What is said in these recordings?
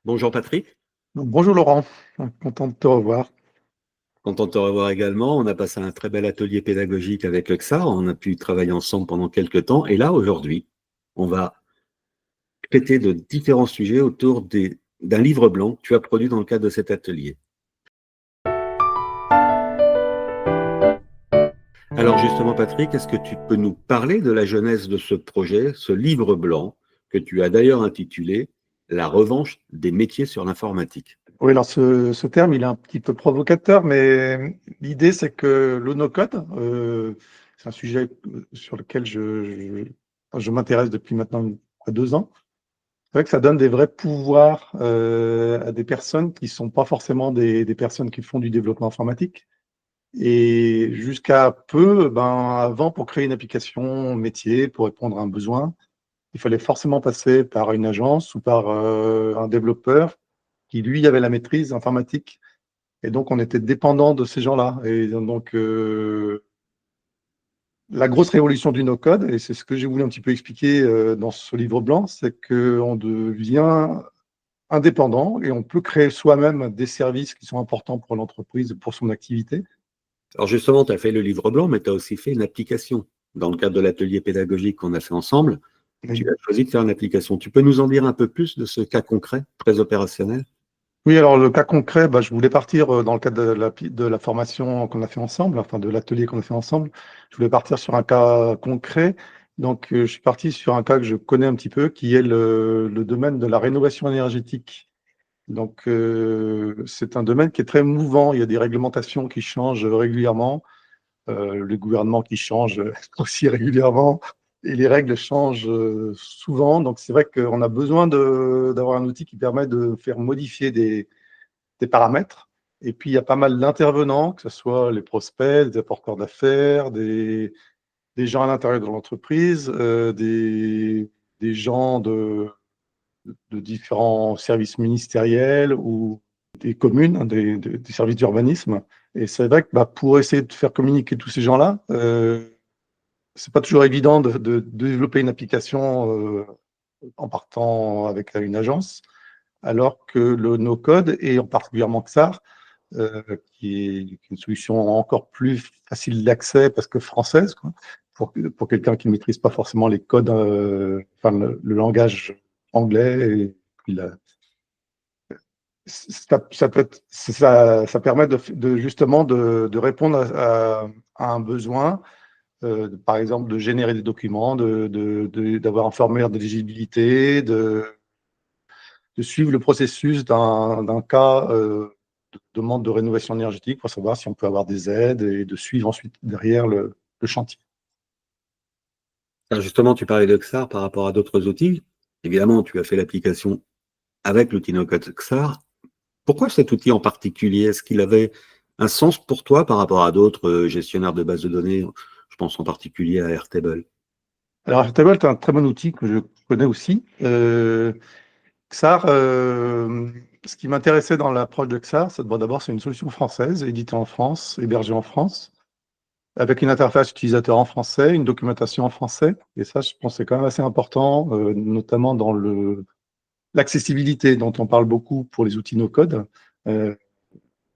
Bonjour Patrick, Bonjour Laurent, content de te revoir. content de te revoir également. On a passé un très bel atelier pédagogique avec le XAR. On a pu travailler ensemble pendant quelques temps. Et là, aujourd'hui, on va traiter de différents sujets autour d'un livre blanc que tu as produit dans le cadre de cet atelier. Alors justement, Patrick, est-ce que tu peux nous parler de la genèse de ce projet, ce livre blanc que tu as d'ailleurs intitulé La revanche des métiers sur l'informatique? Oui, alors ce terme, il est un petit peu provocateur, mais l'idée, c'est que le no-code, c'est un sujet sur lequel je m'intéresse depuis maintenant à 2 ans. C'est vrai que ça donne des vrais pouvoirs à des personnes qui ne sont pas forcément des personnes qui font du développement informatique. Et jusqu'à peu, avant, pour créer une application métier, pour répondre à un besoin, il fallait forcément passer par une agence ou par un développeur qui, lui, avait la maîtrise informatique. Et donc, on était dépendant de ces gens-là. Et donc, la grosse révolution du no-code, et c'est ce que j'ai voulu un petit peu expliquer dans ce livre blanc, c'est qu'on devient indépendant et on peut créer soi-même des services qui sont importants pour l'entreprise, pour son activité. Alors justement, tu as fait le livre blanc, mais tu as aussi fait une application. Dans le cadre de l'atelier pédagogique qu'on a fait ensemble, tu as choisi de faire une application. Tu peux nous en dire un peu plus de ce cas concret, très opérationnel? Oui, alors le cas concret, je voulais partir dans le cadre de la formation qu'on a fait ensemble, enfin de l'atelier qu'on a fait ensemble. Je voulais partir sur un cas concret. Donc, je suis parti sur un cas que je connais un petit peu, qui est le domaine de la rénovation énergétique. Donc, c'est un domaine qui est très mouvant. Il y a des réglementations qui changent régulièrement, le gouvernement qui change aussi régulièrement, et les règles changent souvent. Donc, c'est vrai qu'on a besoin d'avoir un outil qui permet de faire modifier des paramètres. Et puis, il y a pas mal d'intervenants, que ce soit les prospects, des apporteurs d'affaires, des gens à l'intérieur de l'entreprise, des gens de différents services ministériels ou des communes, hein, des services d'urbanisme. Et c'est vrai que pour essayer de faire communiquer tous ces gens-là, c'est pas toujours évident de développer une application en partant avec une agence, alors que le no-code, et en particulièrement XAR, qui est une solution encore plus facile d'accès parce que française, quoi, pour quelqu'un qui ne maîtrise pas forcément les codes, enfin le langage anglais. Et puis ça permet justement de répondre à un besoin, par exemple de générer des documents, d'avoir un formulaire d'éligibilité, de suivre le processus d'un cas de demande de rénovation énergétique pour savoir si on peut avoir des aides et de suivre ensuite derrière le chantier. Alors justement, tu parlais de XAR par rapport à d'autres outils. Évidemment, tu as fait l'application avec l'outil no-code XAR. Pourquoi cet outil en particulier? Est-ce qu'il avait un sens pour toi par rapport à d'autres gestionnaires de bases de données? Je pense en particulier à Airtable. Alors, Airtable est un très bon outil que je connais aussi. XAR, ce qui m'intéressait dans l'approche de XAR, c'est d'abord, c'est une solution française, éditée en France, hébergée en France, avec une interface utilisateur en français, une documentation en français. Et ça, je pense que c'est quand même assez important, notamment dans l'accessibilité dont on parle beaucoup pour les outils no-code,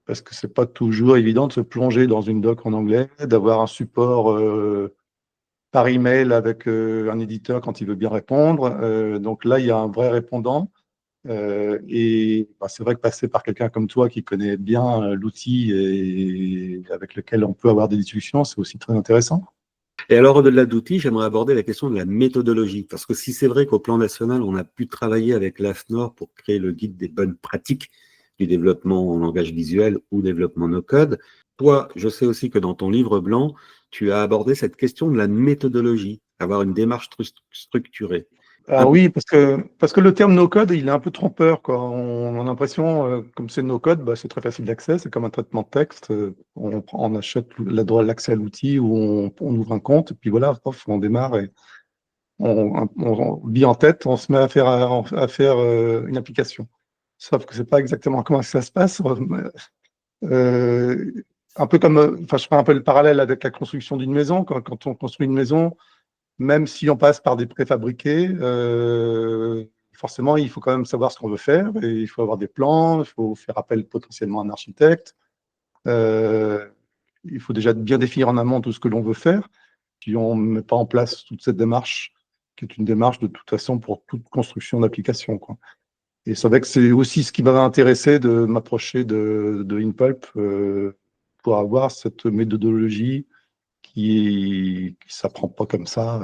parce que c'est pas toujours évident de se plonger dans une doc en anglais, d'avoir un support par email avec un éditeur quand il veut bien répondre. Donc là, il y a un vrai répondant. Et c'est vrai que passer par quelqu'un comme toi qui connaît bien l'outil et avec lequel on peut avoir des discussions, c'est aussi très intéressant. Et alors, au-delà d'outils, j'aimerais aborder la question de la méthodologie. Parce que si c'est vrai qu'au plan national, on a pu travailler avec l'AFNOR pour créer le guide des bonnes pratiques du développement en langage visuel ou développement no-code, toi, je sais aussi que dans ton livre blanc, tu as abordé cette question de la méthodologie, avoir une démarche structurée. Ah oui, parce que le terme no-code, il est un peu trompeur, quoi. On a l'impression, comme c'est no-code, c'est très facile d'accès, c'est comme un traitement de texte. On achète l'accès à l'outil ou on ouvre un compte, et puis voilà, pof, on démarre et on vit en tête, on se met à faire une application. Sauf que c'est pas exactement comment ça se passe. Euh, un peu comme, enfin, je fais un peu le parallèle avec la construction d'une maison. Quand on construit une maison, même si on passe par des préfabriqués, forcément, il faut quand même savoir ce qu'on veut faire, et il faut avoir des plans, il faut faire appel potentiellement à un architecte. Il faut déjà bien définir en amont tout ce que l'on veut faire, puis on ne met pas en place toute cette démarche, qui est une démarche de toute façon pour toute construction d'application, quoi. Et c'est vrai que c'est aussi ce qui m'avait intéressé de m'approcher de InPulp, pour avoir cette méthodologie qui ne s'apprend pas comme ça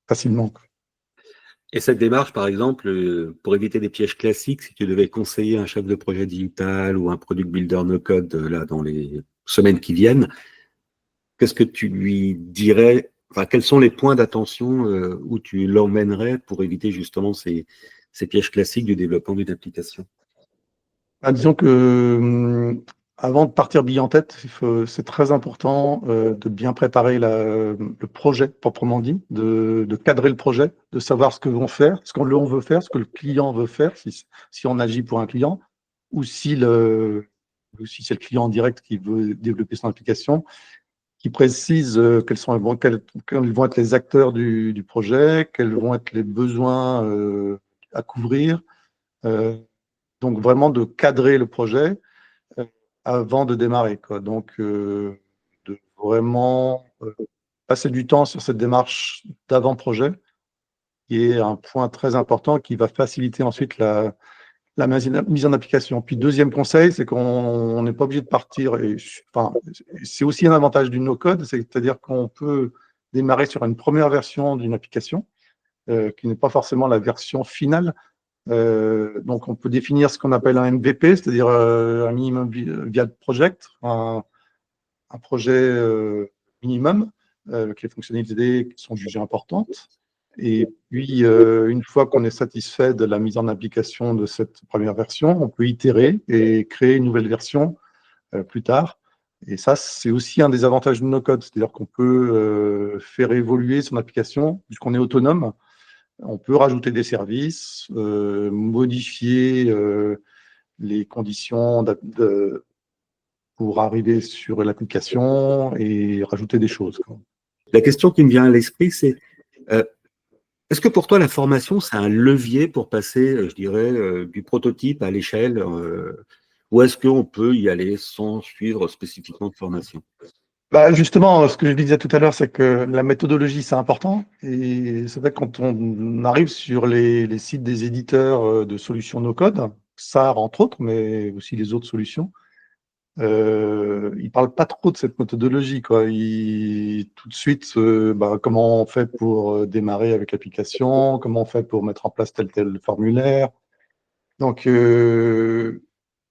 facilement, quoi. Et cette démarche, par exemple, pour éviter des pièges classiques, si tu devais conseiller un chef de projet digital ou un product builder no-code là, dans les semaines qui viennent, qu'est-ce que tu lui dirais, enfin, quels sont les points d'attention où tu l'emmènerais pour éviter justement ces pièges classiques du développement d'une application? Disons que avant de partir bille en tête, c'est très important de bien préparer le projet proprement dit, de cadrer le projet, de savoir ce que l'on faire, ce qu'on veut faire, ce que le client veut faire, si on agit pour un client, ou ou si c'est le client en direct qui veut développer son application, qui précise quels vont être les acteurs du projet, quels vont être les besoins à couvrir. Donc vraiment de cadrer le projet euh, avant de démarrer, quoi. Donc de vraiment passer du temps sur cette démarche d'avant-projet, qui est un point très important qui va faciliter ensuite la mise en application. Puis deuxième conseil, c'est qu'on n'est pas obligé de partir. Enfin, c'est aussi un avantage du no-code, c'est-à-dire qu'on peut démarrer sur une première version d'une application qui n'est pas forcément la version finale. Donc, on peut définir ce qu'on appelle un MVP, c'est-à-dire un minimum viable project, un projet minimum, avec les fonctionnalités qui sont jugées importantes. Et puis, une fois qu'on est satisfait de la mise en application de cette première version, on peut itérer et créer une nouvelle version plus tard. Et ça, c'est aussi un des avantages de no-code, c'est-à-dire qu'on peut faire évoluer son application, puisqu'on est autonome. On peut rajouter des services, modifier les conditions pour arriver sur l'application et rajouter des choses, quoi. La question qui me vient à l'esprit, c'est euh, est-ce que pour toi, la formation, c'est un levier pour passer, je dirais, du prototype à l'échelle, ou est-ce qu'on peut y aller sans suivre spécifiquement de formation? Justement, ce que je disais tout à l'heure, c'est que la méthodologie, c'est important. Et c'est vrai que quand on arrive sur les sites des éditeurs de solutions no-code, SAR entre autres, mais aussi les autres solutions, ils ne parlent pas trop de cette méthodologie, quoi. Tout de suite, comment on fait pour démarrer avec l'application, comment on fait pour mettre en place tel formulaire. Donc,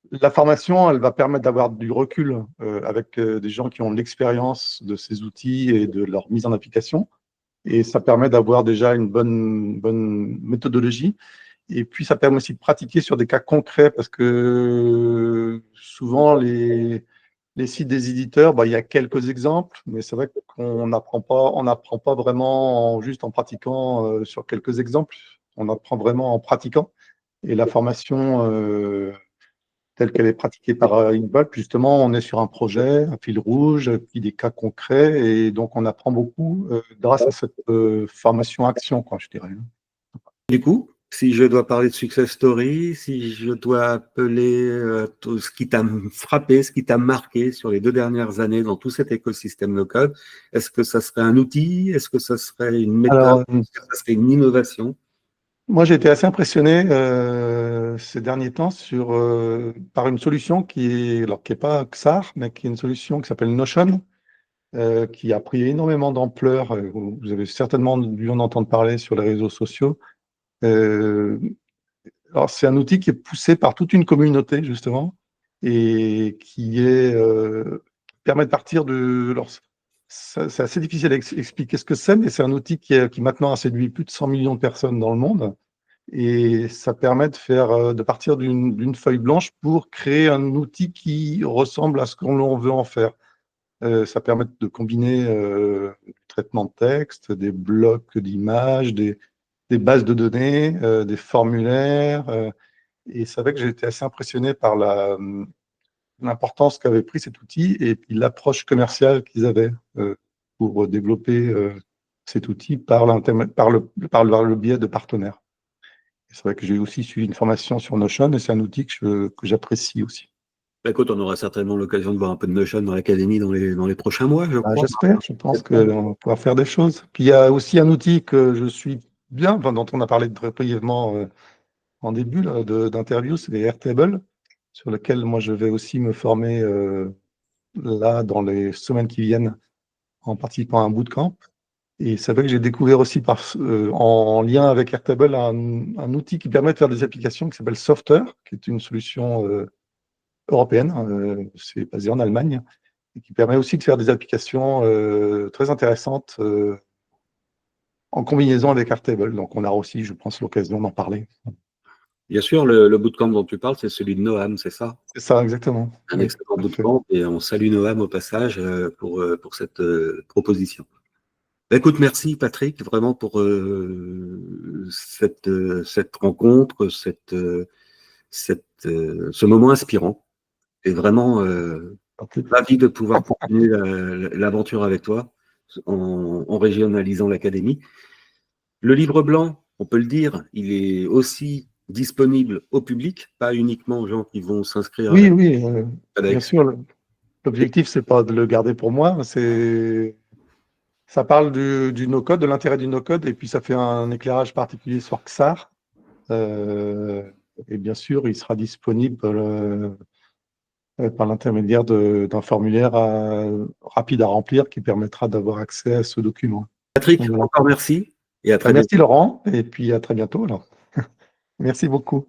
la formation, elle va permettre d'avoir du recul avec des gens qui ont l'expérience de ces outils et de leur mise en application. Et ça permet d'avoir déjà une bonne méthodologie. Et puis, ça permet aussi de pratiquer sur des cas concrets parce que souvent, les sites des éditeurs, il y a quelques exemples, mais c'est vrai qu'on n'apprend pas vraiment juste en pratiquant sur quelques exemples. On apprend vraiment en pratiquant. Et la formation telle qu'elle est pratiquée par InVolp, justement, on est sur un projet, un fil rouge, puis des cas concrets, et donc on apprend beaucoup grâce à cette formation action, quoi, je dirais. Du coup, si je dois parler de success story, si je dois appeler tout ce qui t'a frappé, ce qui t'a marqué sur les 2 dernières années dans tout cet écosystème no-code, est-ce que ça serait un outil? Est-ce que ça serait une méthode? Alors, Est-ce que ça serait une innovation? moi, j'ai été assez impressionné ces derniers temps par une solution qui est pas XAR, mais qui est une solution qui s'appelle Notion, qui a pris énormément d'ampleur. Vous avez certainement dû en entendre parler sur les réseaux sociaux. Euh, alors, c'est un outil qui est poussé par toute une communauté, justement, et qui permet de partir de. Alors, c'est assez difficile à expliquer ce que c'est, mais c'est un outil qui maintenant a séduit plus de 100 millions de personnes dans le monde. Et ça permet de partir d'une feuille blanche pour créer un outil qui ressemble à ce qu'on veut en faire. Ça permet de combiner du traitement de texte, des blocs d'images, des bases de données, des formulaires. Et c'est vrai que j'ai été assez impressionné par l'importance qu'avait pris cet outil et puis l'approche commerciale qu'ils avaient pour développer cet outil par le biais de partenaires. C'est vrai que j'ai aussi suivi une formation sur Notion et c'est un outil que j'apprécie aussi. Bah, écoute, on aura certainement l'occasion de voir un peu de Notion dans l'académie dans les prochains mois, je Bah, crois. j'espère, je pense qu'on va pouvoir faire des choses. Puis il y a aussi un outil que je suis bien, enfin, dont on a parlé très brièvement en début d'interview, c'est les Airtable, sur lequel moi je vais aussi me former là dans les semaines qui viennent en participant à un bootcamp. Et c'est vrai que j'ai découvert aussi en lien avec Airtable un outil qui permet de faire des applications qui s'appelle Softer, qui est une solution européenne, c'est basé en Allemagne, et qui permet aussi de faire des applications très intéressantes en combinaison avec Airtable. Donc on aura aussi, je pense, l'occasion d'en parler. Bien sûr, le bootcamp dont tu parles, c'est celui de Noam, c'est ça? C'est ça, exactement. Un Oui, excellent tout à fait. bootcamp et on salue Noam au passage pour cette proposition. Bah, écoute, merci Patrick, vraiment pour cette rencontre, ce moment inspirant. Et vraiment ravi de pouvoir continuer l'aventure avec toi en régionalisant l'académie. Le livre blanc, on peut le dire, il est aussi disponible au public, pas uniquement aux gens qui vont s'inscrire Oui, oui, à bien l'AEX. sûr. L'objectif, c'est pas de le garder pour moi, ça parle du no-code, de l'intérêt du no-code, et puis ça fait un éclairage particulier sur XAR. Et bien sûr, il sera disponible par l'intermédiaire d'un formulaire rapide à remplir qui permettra d'avoir accès à ce document. Patrick, Donc, voilà. encore merci et à très bientôt. Merci Laurent, et puis à très bientôt alors. Merci beaucoup.